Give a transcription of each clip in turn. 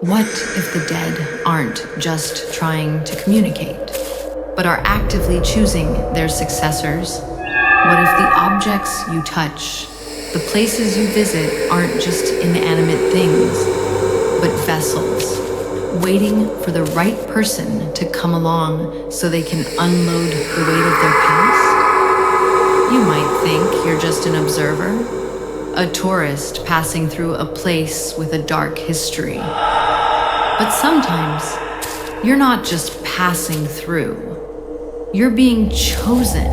What if the dead aren't just trying to communicate, but are actively choosing their successors? What if the objects you touch, the places you visit, aren't just inanimate things, but vessels, waiting for the right person to come along so they can unload the weight of their past? You might think you're just an observer, a tourist passing through a place with a dark history. But sometimes, you're not just passing through, you're being chosen.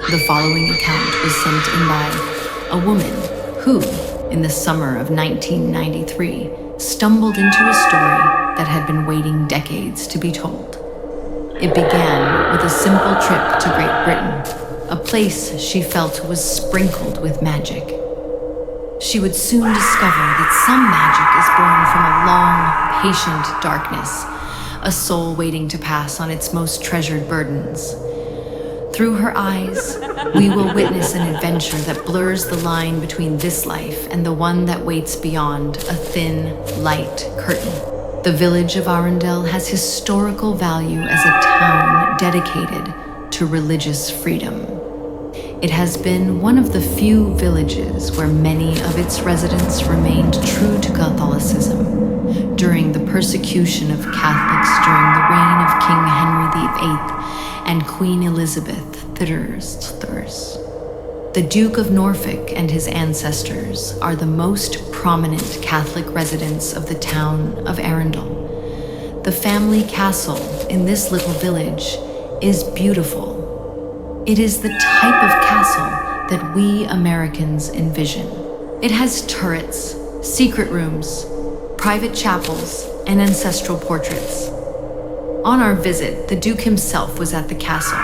The following account was sent in by a woman who, in the summer of 1993, stumbled into a story that had been waiting decades to be told. It began with a simple trip to Great Britain, a place she felt was sprinkled with magic. She would soon discover that some magic is born from a long, patient darkness, a soul waiting to pass on its most treasured burdens. Through her eyes, we will witness an adventure that blurs the line between this life and the one that waits beyond a thin, light curtain. The village of Arundel has historical value as a town dedicated to religious freedom. It has been one of the few villages where many of its residents remained true to Catholicism during the persecution of Catholics during the reign of King Henry VIII and Queen Elizabeth III. The Duke of Norfolk and his ancestors are the most prominent Catholic residents of the town of Arundel. The family castle in this little village is beautiful. It is the type of castle that we Americans envision. It has turrets, secret rooms, private chapels, and ancestral portraits. On our visit, the Duke himself was at the castle.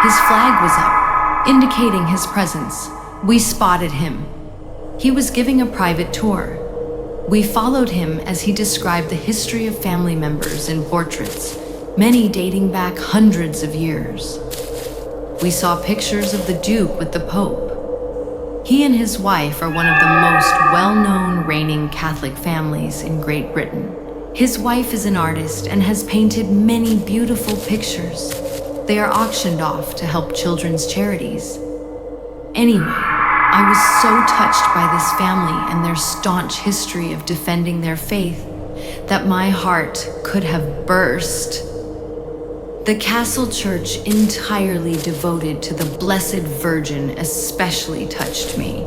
His flag was up, indicating his presence. We spotted him. He was giving a private tour. We followed him as he described the history of family members in portraits, many dating back hundreds of years. We saw pictures of the Duke with the Pope. He and his wife are one of the most well-known reigning Catholic families in Great Britain. His wife is an artist and has painted many beautiful pictures. They are auctioned off to help children's charities. Anyway, I was so touched by this family and their staunch history of defending their faith that my heart could have burst. The castle church, entirely devoted to the Blessed Virgin, especially touched me.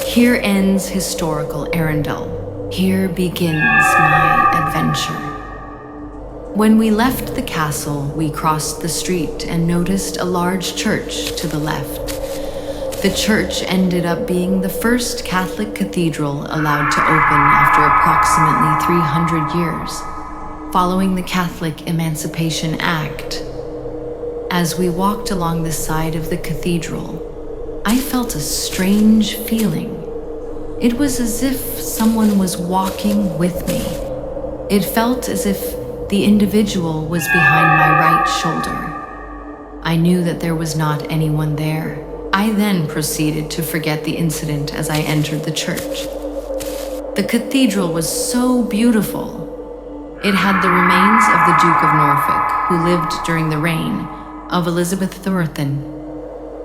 Here ends historical Arundel. Here begins my adventure. When we left the castle, we crossed the street and noticed a large church to the left. The church ended up being the first Catholic cathedral allowed to open after approximately 300 years, following the Catholic Emancipation Act. As we walked along the side of the cathedral, I felt a strange feeling. It was as if someone was walking with me. It felt as if the individual was behind my right shoulder. I knew that there was not anyone there. I then proceeded to forget the incident as I entered the church. The cathedral was so beautiful. It had the remains of the Duke of Norfolk, who lived during the reign of Elizabeth Thornton.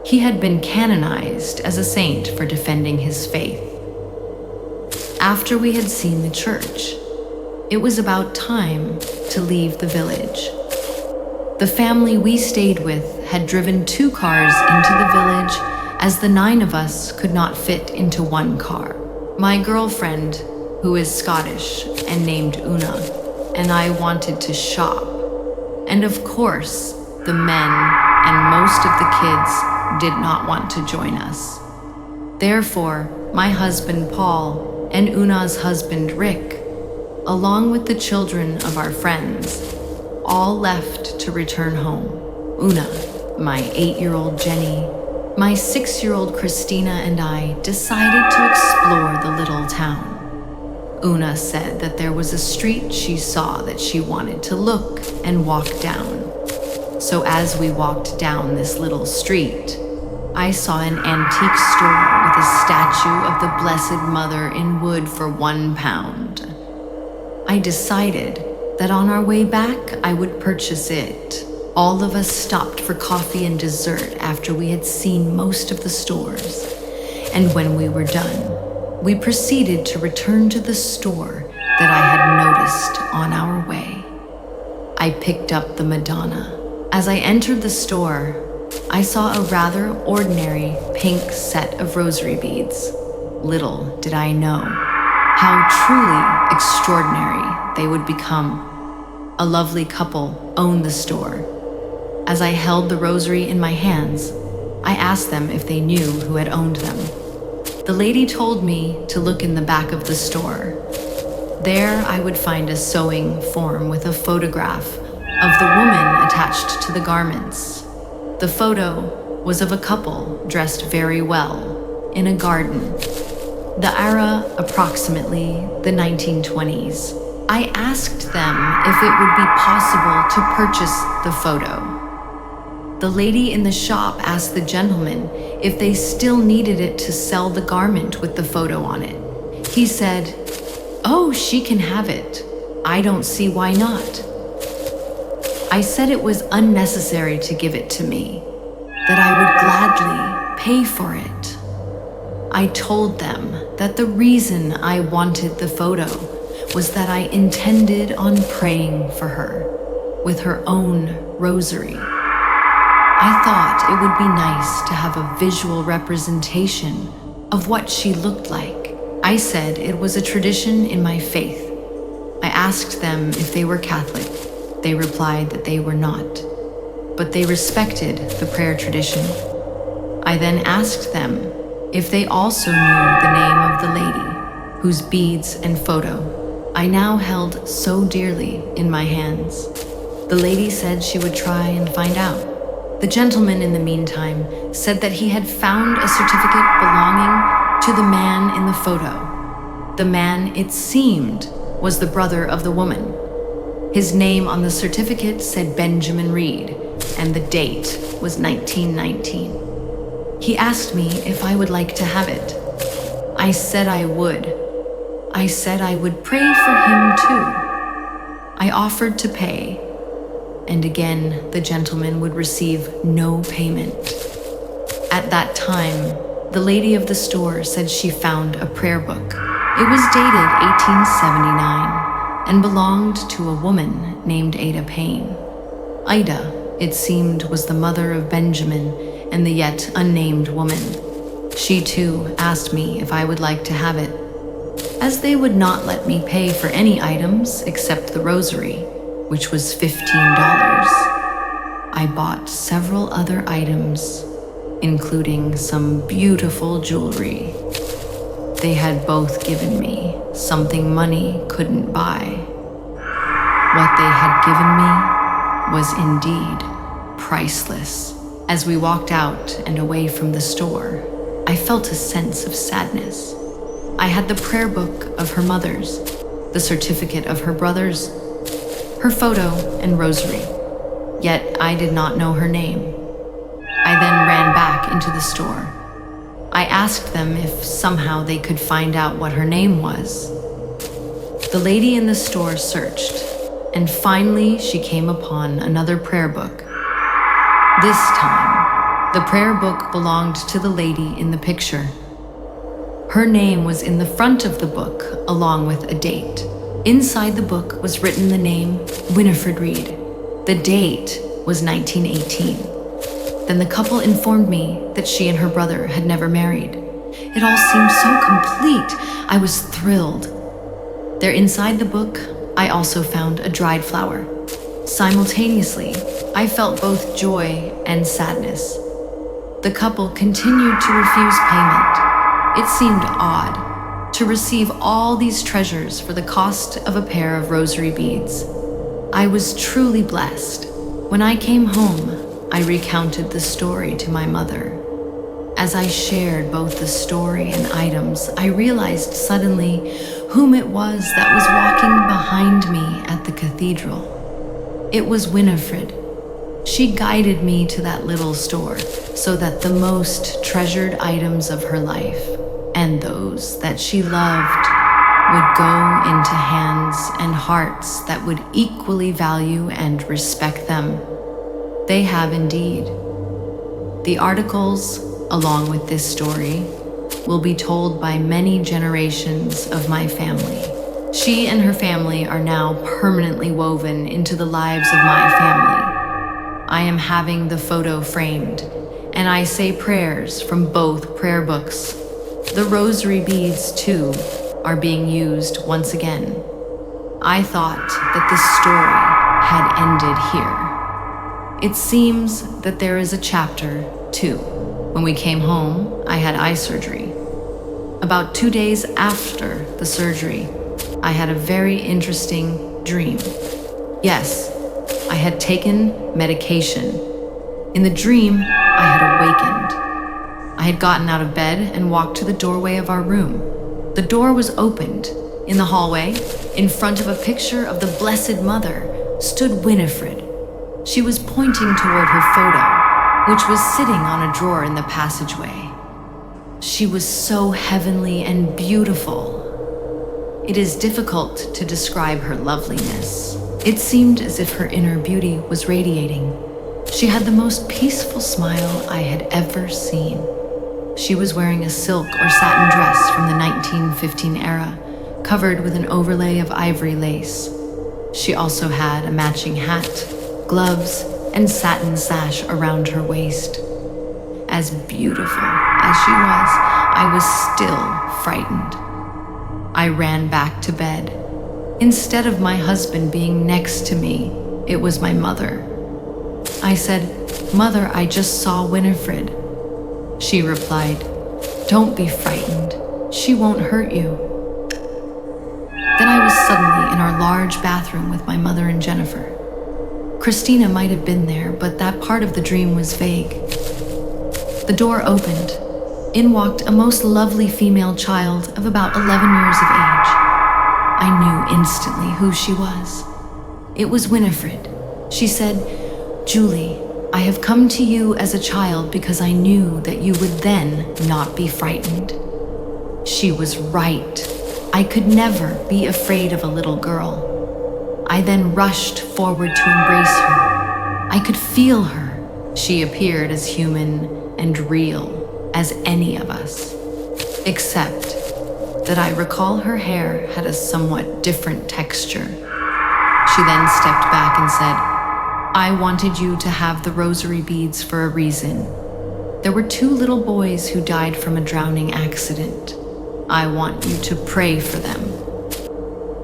He had been canonized as a saint for defending his faith. After we had seen the church, it was about time to leave the village. The family we stayed with had driven 2 cars into the village as the 9 of us could not fit into 1 car. My girlfriend, who is Scottish and named Una, and I wanted to shop. And of course, the men and most of the kids did not want to join us. Therefore, my husband Paul and Una's husband Rick, along with the children of our friends, all left to return home. Una, my 8-year-old Jenny, my 6-year-old Christina, and I decided to explore the little town. Una said that there was a street she saw that she wanted to look and walk down. So as we walked down this little street, I saw an antique store with a statue of the Blessed Mother in wood for £1. I decided that on our way back, I would purchase it. All of us stopped for coffee and dessert after we had seen most of the stores. And when we were done, we proceeded to return to the store that I had noticed on our way. I picked up the Madonna. As I entered the store, I saw a rather ordinary pink set of rosary beads. Little did I know how truly extraordinary they would become. A lovely couple owned the store. As I held the rosary in my hands, I asked them if they knew who had owned them. The lady told me to look in the back of the store. There I would find a sewing form with a photograph of the woman attached to the garments. The photo was of a couple dressed very well in a garden. The era approximately the 1920s. I asked them if it would be possible to purchase the photo. The lady in the shop asked the gentleman if they still needed it to sell the garment with the photo on it. He said, "Oh, she can have it. I don't see why not." I said it was unnecessary to give it to me, that I would gladly pay for it. I told them that the reason I wanted the photo was that I intended on praying for her with her own rosary. I thought it would be nice to have a visual representation of what she looked like. I said it was a tradition in my faith. I asked them if they were Catholic. They replied that they were not, but they respected the prayer tradition. I then asked them if they also knew the name of the lady whose beads and photo I now held so dearly in my hands. The lady said she would try and find out. The gentleman, in the meantime, said that he had found a certificate belonging to the man in the photo. The man, it seemed, was the brother of the woman. His name on the certificate said Benjamin Reed, and the date was 1919. He asked me if I would like to have it. I said I would. I said I would pray for him too. I offered to pay, and again the gentleman would receive no payment. At that time, the lady of the store said she found a prayer book. It was dated 1879 and belonged to a woman named Ada Payne. Ida, it seemed, was the mother of Benjamin and the yet unnamed woman. She too asked me if I would like to have it. As they would not let me pay for any items except the rosary, which was $15, I bought several other items, including some beautiful jewelry. They had both given me something money couldn't buy. What they had given me was indeed priceless. As we walked out and away from the store, I felt a sense of sadness. I had the prayer book of her mother's, the certificate of her brother's, her photo and rosary, yet I did not know her name. I then ran back into the store. I asked them if somehow they could find out what her name was. The lady in the store searched, and finally she came upon another prayer book. This time, the prayer book belonged to the lady in the picture. Her name was in the front of the book, along with a date. Inside the book was written the name Winifred Reed. The date was 1918. Then the couple informed me that she and her brother had never married. It all seemed so complete. I was thrilled. There inside the book, I also found a dried flower. Simultaneously, I felt both joy and sadness. The couple continued to refuse payment. It seemed odd to receive all these treasures for the cost of a pair of rosary beads. I was truly blessed. When I came home, I recounted the story to my mother. As I shared both the story and items, I realized suddenly whom it was that was walking behind me at the cathedral. It was Winifred. She guided me to that little store so that the most treasured items of her life and those that she loved would go into hands and hearts that would equally value and respect them. They have indeed. The articles, along with this story, will be told by many generations of my family. She and her family are now permanently woven into the lives of my family. I am having the photo framed, and I say prayers from both prayer books. The rosary beads, too, are being used once again. I thought that the story had ended here. It seems that there is a chapter 2. When we came home, I had eye surgery. About 2 days after the surgery, I had a very interesting dream. Yes, I had taken medication. In the dream, I had awakened. I had gotten out of bed and walked to the doorway of our room. The door was opened. In the hallway, in front of a picture of the Blessed Mother, stood Winifred. She was pointing toward her photo, which was sitting on a drawer in the passageway. She was so heavenly and beautiful. It is difficult to describe her loveliness. It seemed as if her inner beauty was radiating. She had the most peaceful smile I had ever seen. She was wearing a silk or satin dress from the 1915 era, covered with an overlay of ivory lace. She also had a matching hat, gloves, and satin sash around her waist. As beautiful as she was, I was still frightened. I ran back to bed. Instead of my husband being next to me, it was my mother. I said, "Mother, I just saw Winifred." She replied, "Don't be frightened. She won't hurt you." Then I was suddenly in our large bathroom with my mother and Jennifer. Christina might have been there, but that part of the dream was vague. The door opened. In walked a most lovely female child of about 11 years of age. I knew instantly who she was. It was Winifred. She said, "Julie, I have come to you as a child because I knew that you would then not be frightened." She was right. I could never be afraid of a little girl. I then rushed forward to embrace her. I could feel her. She appeared as human and real as any of us, except that I recall her hair had a somewhat different texture. She then stepped back and said, "I wanted you to have the rosary beads for a reason. There were 2 little boys who died from a drowning accident. I want you to pray for them."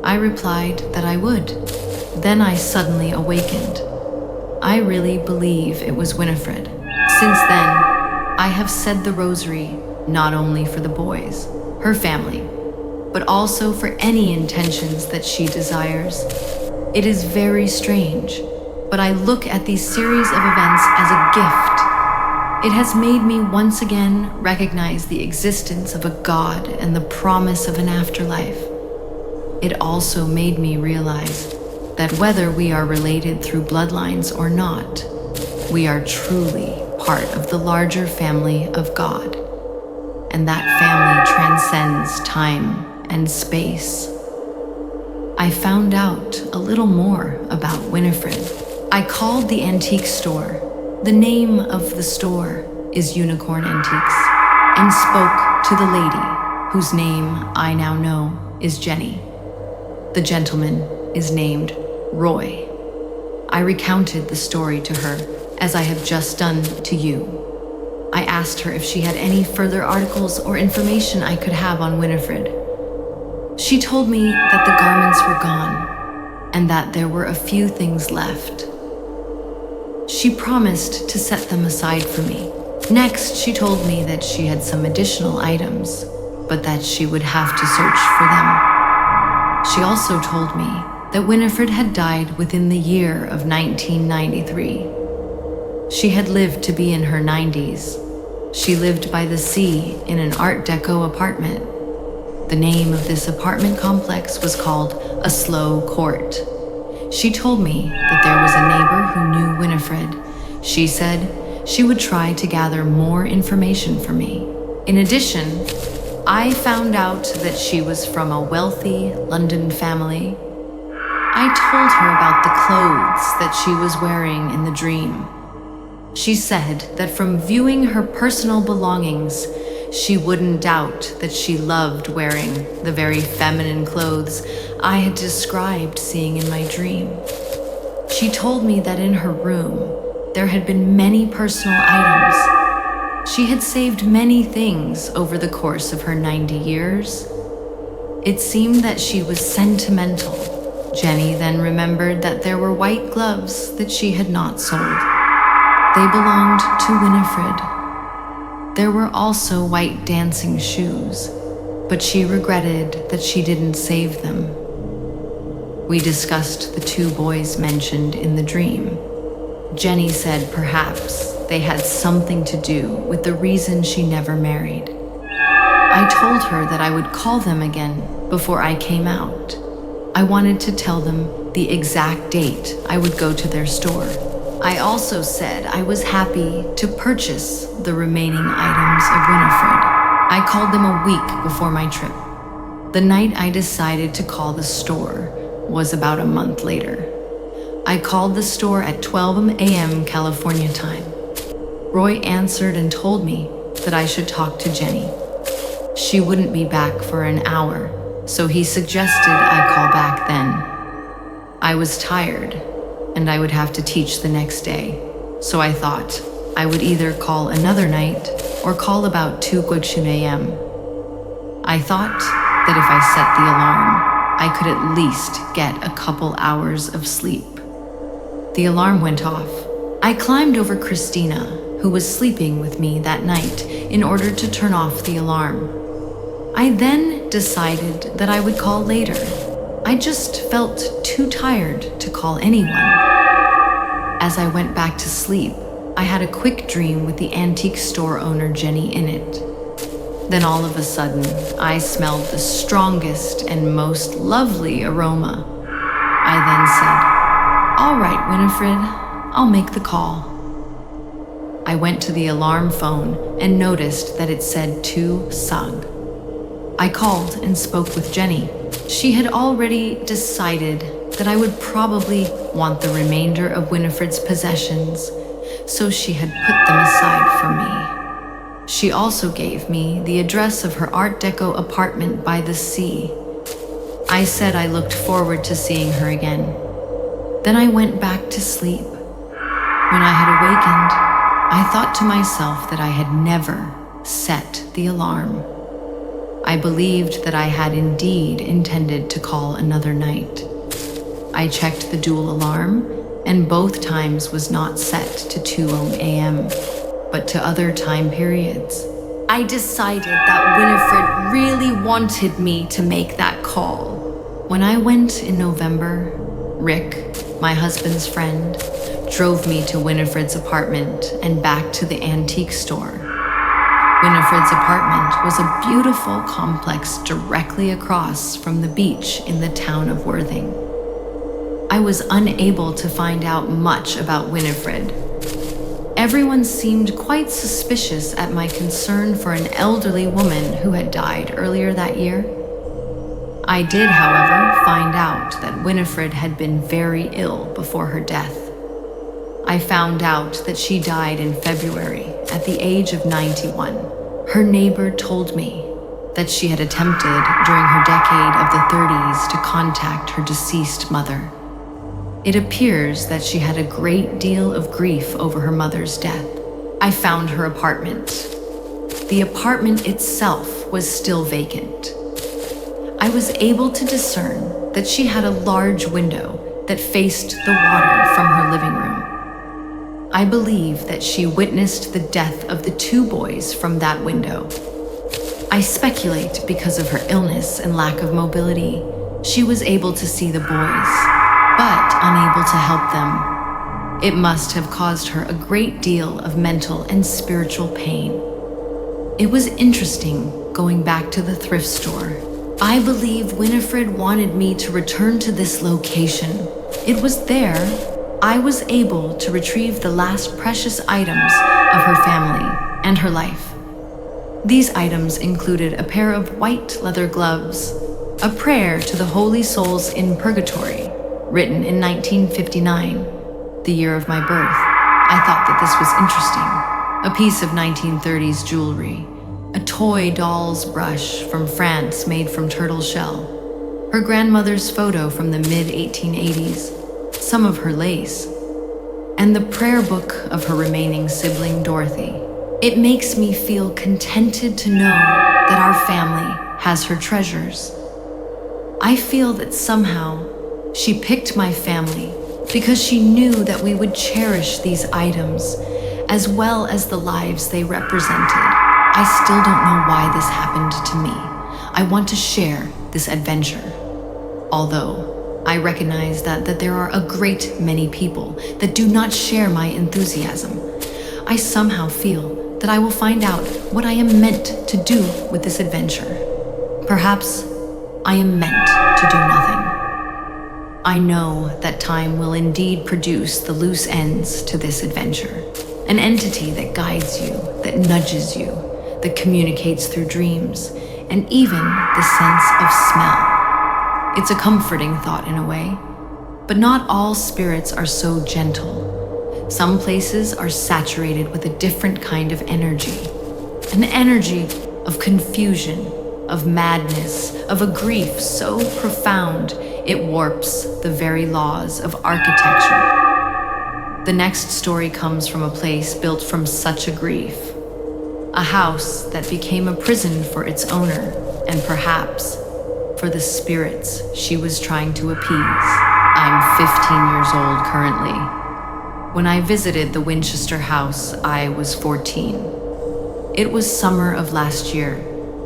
I replied that I would. Then I suddenly awakened. I really believe it was Winifred. Since then, I have said the rosary not only for the boys, her family, but also for any intentions that she desires. It is very strange, but I look at these series of events as a gift. It has made me once again recognize the existence of a God and the promise of an afterlife. It also made me realize that whether we are related through bloodlines or not, we are truly part of the larger family of God. And that family transcends time and space. I found out a little more about Winifred. I called the antique store. The name of the store is Unicorn Antiques, and spoke to the lady, whose name I now know is Jenny. The gentleman is named Roy. I recounted the story to her as I have just done to you. I asked her if she had any further articles or information I could have on Winifred. She told me that the garments were gone and that there were a few things left. She promised to set them aside for me. Next, she told me that she had some additional items, but that she would have to search for them. She also told me that Winifred had died within the year of 1993. She had lived to be in her 90s. She lived by the sea in an Art Deco apartment. The name of this apartment complex was called A Slow Court. She told me that there was a neighbor who knew Winifred. She said she would try to gather more information for me. In addition, I found out that she was from a wealthy London family. I told her about the clothes that she was wearing in the dream. She said that from viewing her personal belongings, she wouldn't doubt that she loved wearing the very feminine clothes I had described seeing in my dream. She told me that in her room, there had been many personal items. She had saved many things over the course of her 90 years. It seemed that she was sentimental. Jenny then remembered that there were white gloves that she had not sold. They belonged to Winifred. There were also white dancing shoes, but she regretted that she didn't save them. We discussed the two boys mentioned in the dream. Jenny said perhaps they had something to do with the reason she never married. I told her that I would call them again before I came out. I wanted to tell them the exact date I would go to their store. I also said I was happy to purchase the remaining items of Winifred. I called them a week before my trip. The night I decided to call the store was about a month later. I called the store at 12 a.m. California time. Roy answered and told me that I should talk to Jenny. She wouldn't be back for an hour, so he suggested I call back then. I was tired, and I would have to teach the next day, so I thought I would either call another night or call about 2 a.m. I thought that if I set the alarm, I could at least get a couple hours of sleep. The alarm went off. I climbed over Christina, who was sleeping with me that night, in order to turn off the alarm. I then decided that I would call later. I just felt too tired to call anyone. As I went back to sleep, I had a quick dream with the antique store owner Jenny in it. Then all of a sudden, I smelled the strongest and most lovely aroma. I then said, "All right, Winifred, I'll make the call." I went to the alarm phone and noticed that it said to Sug. I called and spoke with Jenny. She had already decided that I would probably want the remainder of Winifred's possessions, so she had put them aside for me. She also gave me the address of her Art Deco apartment by the sea. I said I looked forward to seeing her again. Then I went back to sleep. When I had awakened, I thought to myself that I had never set the alarm. I believed that I had indeed intended to call another night. I checked the dual alarm, and both times was not set to 2 a.m., but to other time periods. I decided that Winifred really wanted me to make that call. When I went in November, Rick, my husband's friend, drove me to Winifred's apartment and back to the antique store. Winifred's apartment was a beautiful complex directly across from the beach in the town of Worthing. I was unable to find out much about Winifred. Everyone seemed quite suspicious at my concern for an elderly woman who had died earlier that year. I did, however, find out that Winifred had been very ill before her death. I found out that she died in February at the age of 91. Her neighbor told me that she had attempted during her decade of the 30s to contact her deceased mother. It appears that she had a great deal of grief over her mother's death. I found her apartment. The apartment itself was still vacant. I was able to discern that she had a large window that faced the water from her living room. I believe that she witnessed the death of the two boys from that window. I speculate because of her illness and lack of mobility, she was able to see the boys, but unable to help them. It must have caused her a great deal of mental and spiritual pain. It was interesting going back to the thrift store. I believe Winifred wanted me to return to this location It was there I was able to retrieve the last precious items of her family and her life. These items included a pair of white leather gloves, a prayer to the holy souls in purgatory, written in 1959, the year of my birth. I thought that this was interesting. A piece of 1930s jewelry, a toy doll's brush from France made from turtle shell, her grandmother's photo from the mid-1880s, some of her lace, and the prayer book of her remaining sibling, Dorothy. It makes me feel contented to know that our family has her treasures. I feel that somehow she picked my family because she knew that we would cherish these items as well as the lives they represented. I still don't know why this happened to me. I want to share this adventure. Although I recognize that there are a great many people that do not share my enthusiasm, I somehow feel that I will find out what I am meant to do with this adventure. Perhaps I am meant to do nothing. I know that time will indeed produce the loose ends to this adventure, an entity that guides you, that nudges you, that communicates through dreams, and even the sense of smell. It's a comforting thought in a way, but not all spirits are so gentle. Some places are saturated with a different kind of energy, an energy of confusion, of madness, of a grief so profound it warps the very laws of architecture. The next story comes from a place built from such a grief, a house that became a prison for its owner, and perhaps for the spirits she was trying to appease. I'm 15 years old currently. When I visited the Winchester house, I was 14. It was summer of last year,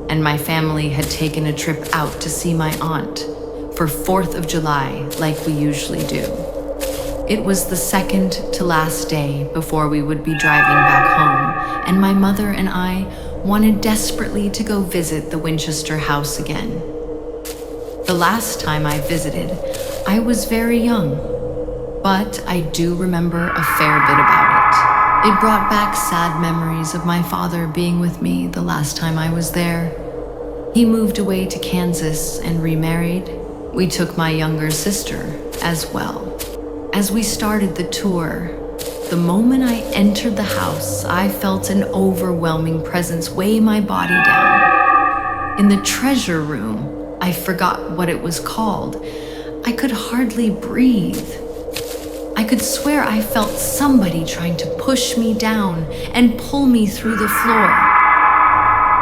and my family had taken a trip out to see my aunt for 4th of July, like we usually do. It was the second to last day before we would be driving back home, and my mother and I wanted desperately to go visit the Winchester house again. The last time I visited, I was very young, but I do remember a fair bit about it. It brought back sad memories of my father being with me the last time I was there. He moved away to Kansas and remarried. We took my younger sister as well. As we started the tour, the moment I entered the house, I felt an overwhelming presence weigh my body down. In the treasure room, I forgot what it was called. I could hardly breathe. I could swear I felt somebody trying to push me down and pull me through the floor.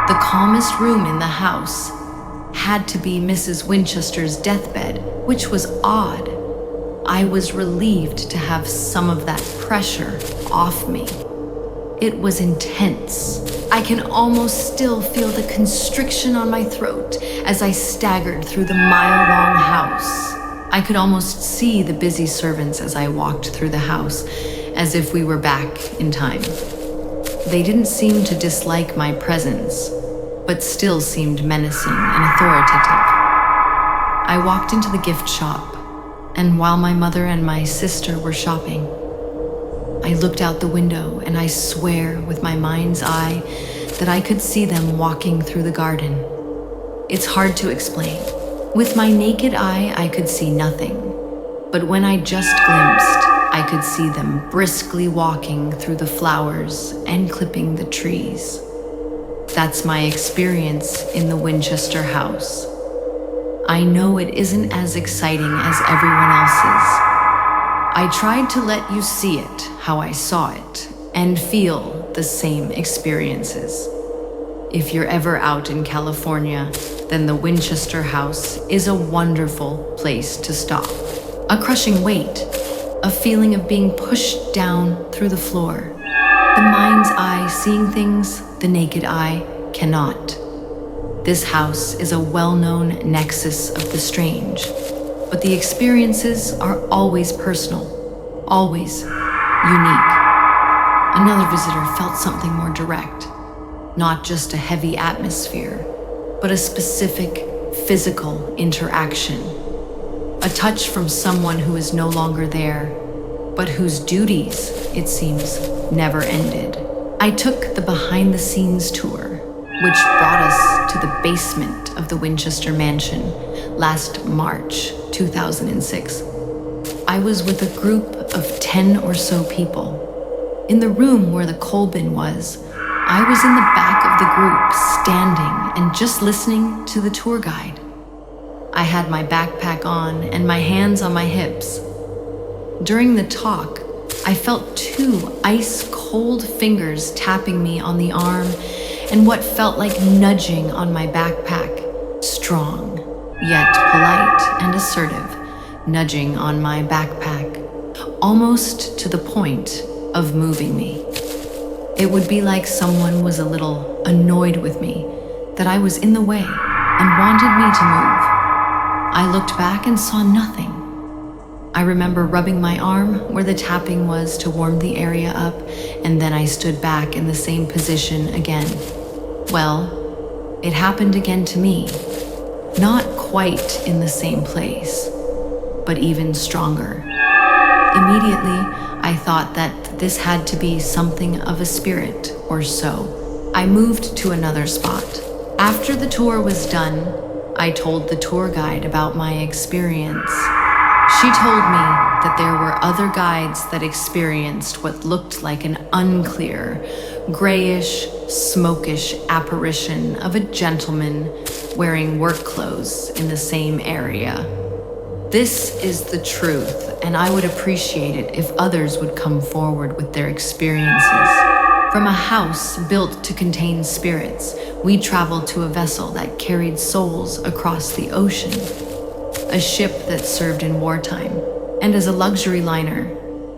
The calmest room in the house had to be Mrs. Winchester's deathbed, which was odd. I was relieved to have some of that pressure off me. It was intense. I can almost still feel the constriction on my throat as I staggered through the mile-long house. I could almost see the busy servants as I walked through the house, as if we were back in time. They didn't seem to dislike my presence, but still seemed menacing and authoritative. I walked into the gift shop, and while my mother and my sister were shopping, I looked out the window, and I swear with my mind's eye that I could see them walking through the garden. It's hard to explain. With my naked eye, I could see nothing. But when I just glimpsed, I could see them briskly walking through the flowers and clipping the trees. That's my experience in the Winchester house. I know it isn't as exciting as everyone else's. I tried to let you see it how I saw it and feel the same experiences. If you're ever out in California, then the Winchester house is a wonderful place to stop. A crushing weight, a feeling of being pushed down through the floor. The mind's eye seeing things the naked eye cannot. This house is a well-known nexus of the strange, but the experiences are always personal, always unique. Another visitor felt something more direct, not just a heavy atmosphere, but a specific physical interaction. A touch from someone who is no longer there, but whose duties, it seems, never ended. I took the behind-the-scenes tour, which brought us to the basement of the Winchester mansion last March 2006. I was with a group of 10 or so people. In the room where the coal bin was, I was in the back of the group, standing and just listening to the tour guide. I had my backpack on and my hands on my hips. During the talk, I felt 2 ice-cold fingers tapping me on the arm and what felt like nudging on my backpack, strong, yet polite and assertive, nudging on my backpack, almost to the point of moving me. It would be like someone was a little annoyed with me, that I was in the way and wanted me to move. I looked back and saw nothing. I remember rubbing my arm where the tapping was to warm the area up, and then I stood back in the same position again. Well, it happened again to me. Not quite in the same place, but even stronger. Immediately, I thought that this had to be something of a spirit or so. I moved to another spot. After the tour was done, I told the tour guide about my experience. She told me that there were other guides that experienced what looked like an unclear, grayish, smokish apparition of a gentleman wearing work clothes in the same area. This is the truth, and I would appreciate it if others would come forward with their experiences. From a house built to contain spirits, we traveled to a vessel that carried souls across the ocean. A ship that served in wartime, and as a luxury liner,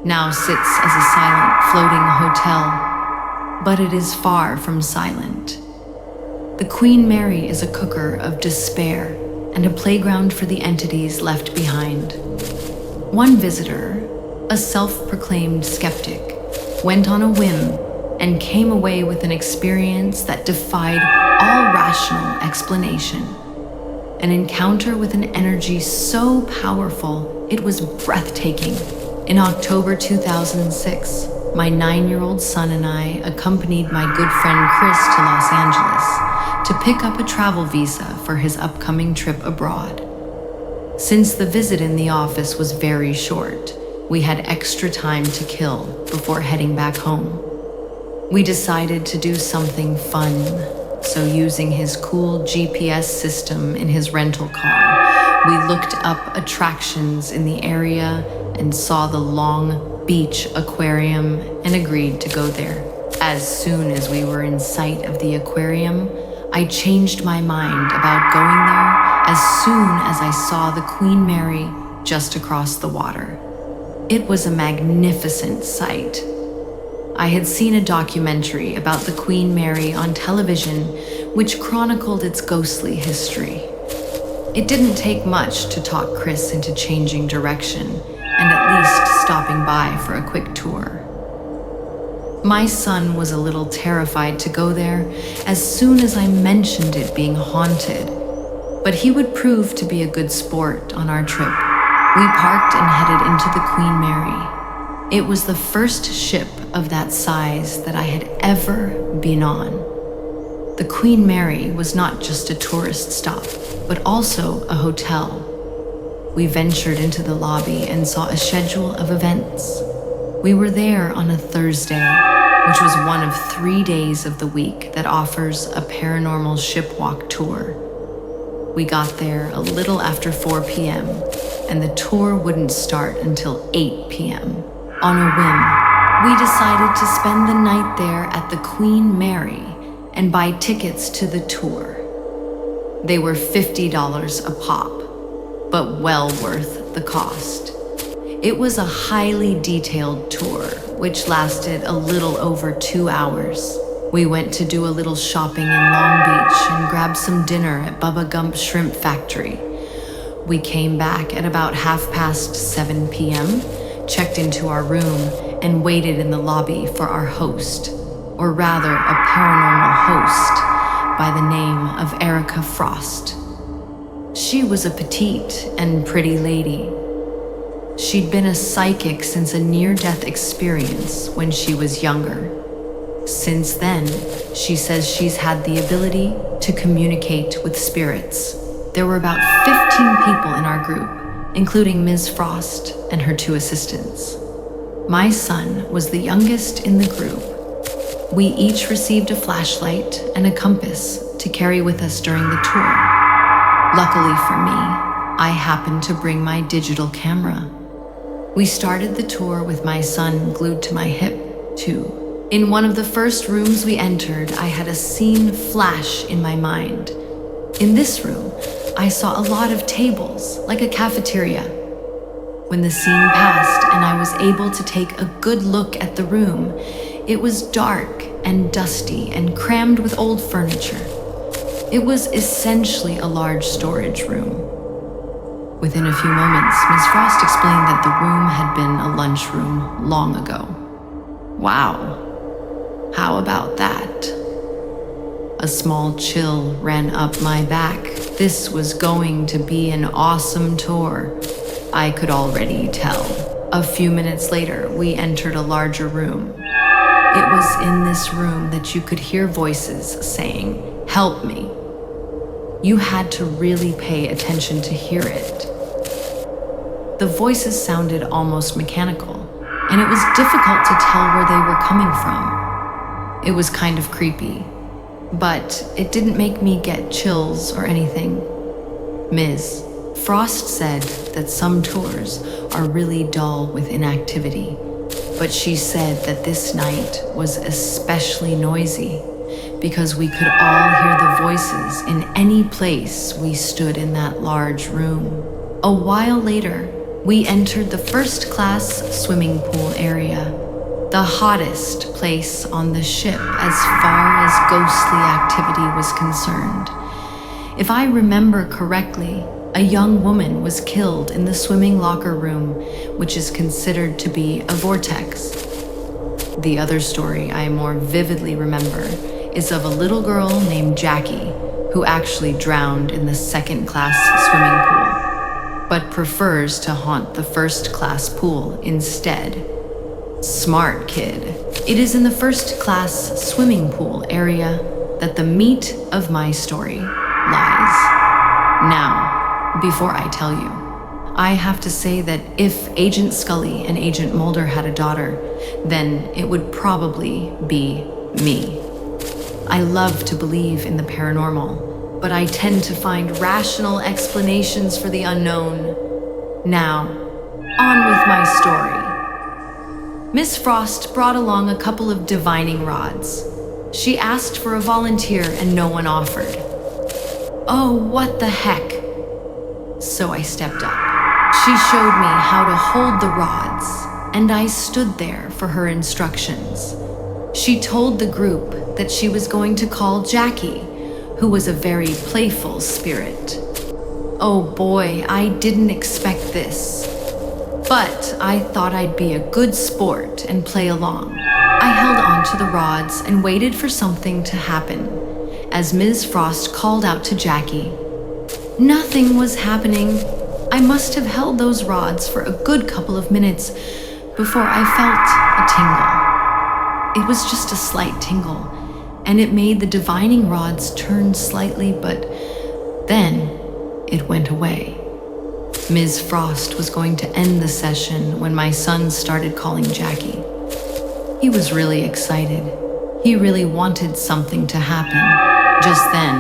now sits as a silent floating hotel. But it is far from silent. The Queen Mary is a cooker of despair and a playground for the entities left behind. One visitor, a self-proclaimed skeptic, went on a whim and came away with an experience that defied all rational explanation. An encounter with an energy so powerful, it was breathtaking. In October 2006, my 9-year-old son and I accompanied my good friend Chris to Los Angeles to pick up a travel visa for his upcoming trip abroad. Since the visit in the office was very short, we had extra time to kill before heading back home. We decided to do something fun, so using his cool GPS system in his rental car, we looked up attractions in the area and saw the Long Beach Aquarium and agreed to go there. As soon as we were in sight of the aquarium, I changed my mind about going there as soon as I saw the Queen Mary just across the water. It was a magnificent sight. I had seen a documentary about the Queen Mary on television, which chronicled its ghostly history. It didn't take much to talk Chris into changing direction and at least stopping by for a quick tour. My son was a little terrified to go there as soon as I mentioned it being haunted, but he would prove to be a good sport on our trip. We parked and headed into the Queen Mary. It was the first ship of that size that I had ever been on. The Queen Mary was not just a tourist stop, but also a hotel. We ventured into the lobby and saw a schedule of events. We were there on a Thursday, which was one of 3 days of the week that offers a paranormal shipwalk tour. We got there a little after 4 p.m., and the tour wouldn't start until 8 p.m. On a whim, we decided to spend the night there at the Queen Mary and buy tickets to the tour. They were $50 a pop, but well worth the cost. It was a highly detailed tour, which lasted a little over 2 hours. We went to do a little shopping in Long Beach and grabbed some dinner at Bubba Gump's Shrimp Factory. We came back at about 7:30 p.m., checked into our room, and waited in the lobby for our host, or rather a paranormal host by the name of Erica Frost. She was a petite and pretty lady. She'd been a psychic since a near-death experience when she was younger. Since then, she says she's had the ability to communicate with spirits. There were about 15 people in our group, including Ms. Frost and her 2 assistants. My son was the youngest in the group. We each received a flashlight and a compass to carry with us during the tour. Luckily for me, I happened to bring my digital camera. We started the tour with my son glued to my hip, too. In one of the first rooms we entered, I had a scene flash in my mind. In this room, I saw a lot of tables, like a cafeteria. When the scene passed and I was able to take a good look at the room, it was dark and dusty and crammed with old furniture. It was essentially a large storage room. Within a few moments, Ms. Frost explained that the room had been a lunchroom long ago. Wow, how about that? A small chill ran up my back. This was going to be an awesome tour. I could already tell. A few minutes later, we entered a larger room. It was in this room that you could hear voices saying, "Help me." You had to really pay attention to hear it. The voices sounded almost mechanical, and it was difficult to tell where they were coming from. It was kind of creepy, but it didn't make me get chills or anything. Ms. Frost said that some tours are really dull with inactivity, but she said that this night was especially noisy because we could all hear the voices in any place we stood in that large room. A while later, we entered the first-class swimming pool area, the hottest place on the ship as far as ghostly activity was concerned. If I remember correctly, a young woman was killed in the swimming locker room, which is considered to be a vortex. The other story I more vividly remember is of a little girl named Jackie, who actually drowned in the second-class swimming pool, but prefers to haunt the first-class pool instead. Smart kid. It is in the first-class swimming pool area that the meat of my story lies. Now, before I tell you, I have to say that if Agent Scully and Agent Mulder had a daughter, then it would probably be me. I love to believe in the paranormal, but I tend to find rational explanations for the unknown. Now, on with my story. Miss Frost brought along a couple of divining rods. She asked for a volunteer and no one offered. Oh, what the heck? So I stepped up. She showed me how to hold the rods, and I stood there for her instructions. She told the group that she was going to call Jackie, who was a very playful spirit. Oh boy, I didn't expect this. But I thought I'd be a good sport and play along. I held on to the rods and waited for something to happen, as Ms. Frost called out to Jackie. Nothing was happening. I must have held those rods for a good couple of minutes before I felt a tingle. It was just a slight tingle, and it made the divining rods turn slightly, but then it went away. Ms. Frost was going to end the session when my son started calling Jackie. He was really excited. He really wanted something to happen. Just then,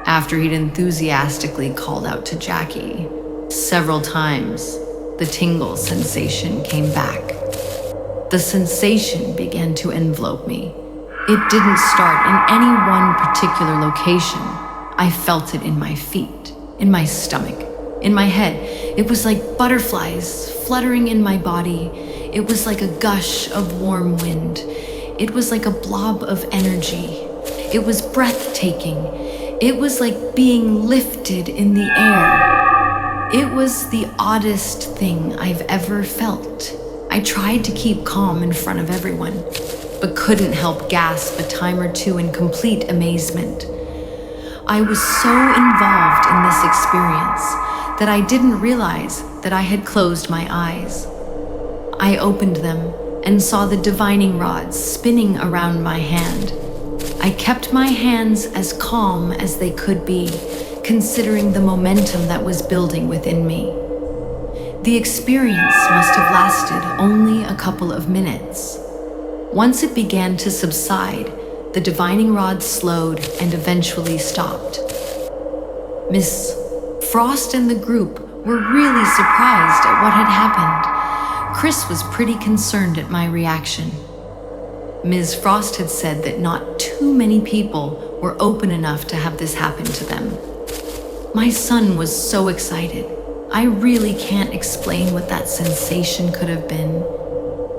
after he'd enthusiastically called out to Jackie, several times, the tingle sensation came back. The sensation began to envelop me. It didn't start in any one particular location. I felt it in my feet, in my stomach, in my head. It was like butterflies fluttering in my body. It was like a gush of warm wind. It was like a blob of energy. It was breathtaking. It was like being lifted in the air. It was the oddest thing I've ever felt. I tried to keep calm in front of everyone, but couldn't help gasp a time or two in complete amazement. I was so involved in this experience that I didn't realize that I had closed my eyes. I opened them and saw the divining rods spinning around my hand. I kept my hands as calm as they could be, considering the momentum that was building within me. The experience must have lasted only a couple of minutes. Once it began to subside, the divining rod slowed and eventually stopped. Miss Frost and the group were really surprised at what had happened. Chris was pretty concerned at my reaction. Ms. Frost had said that not too many people were open enough to have this happen to them. My son was so excited. I really can't explain what that sensation could have been,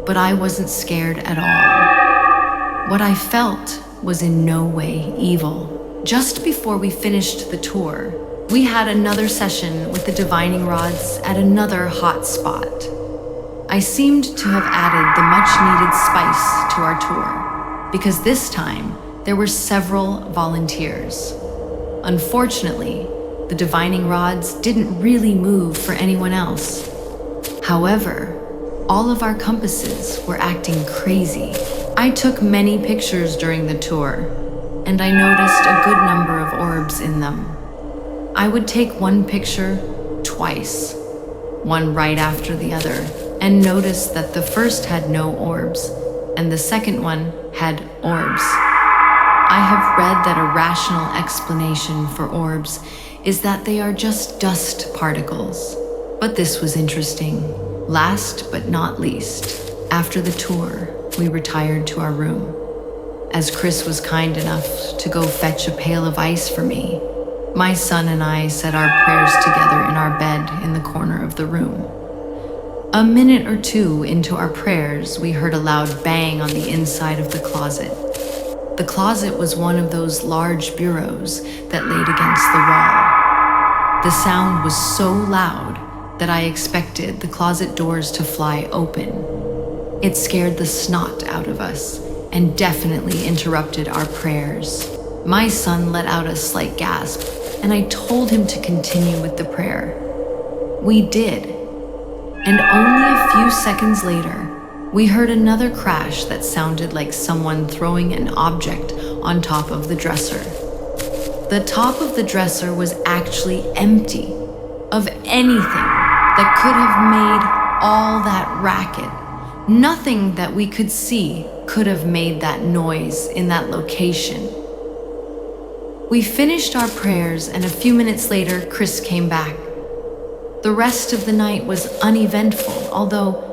but I wasn't scared at all. What I felt was in no way evil. Just before we finished the tour, we had another session with the divining rods at another hot spot. I seemed to have added the much-needed spice to our tour, because this time there were several volunteers. Unfortunately, the divining rods didn't really move for anyone else. However, all of our compasses were acting crazy. I took many pictures during the tour, and I noticed a good number of orbs in them. I would take one picture twice, one right after the other, and notice that the first had no orbs, and the second one had orbs. I have read that a rational explanation for orbs is that they are just dust particles. But this was interesting. Last but not least, after the tour, we retired to our room. As Chris was kind enough to go fetch a pail of ice for me, my son and I said our prayers together in our bed in the corner of the room. A minute or two into our prayers, we heard a loud bang on the inside of the closet. The closet was one of those large bureaus that laid against the wall. The sound was so loud that I expected the closet doors to fly open. It scared the snot out of us and definitely interrupted our prayers. My son let out a slight gasp, and I told him to continue with the prayer. We did. And only a few seconds later, we heard another crash that sounded like someone throwing an object on top of the dresser. The top of the dresser was actually empty of anything that could have made all that racket. Nothing that we could see could have made that noise in that location. We finished our prayers, and a few minutes later, Chris came back. The rest of the night was uneventful, although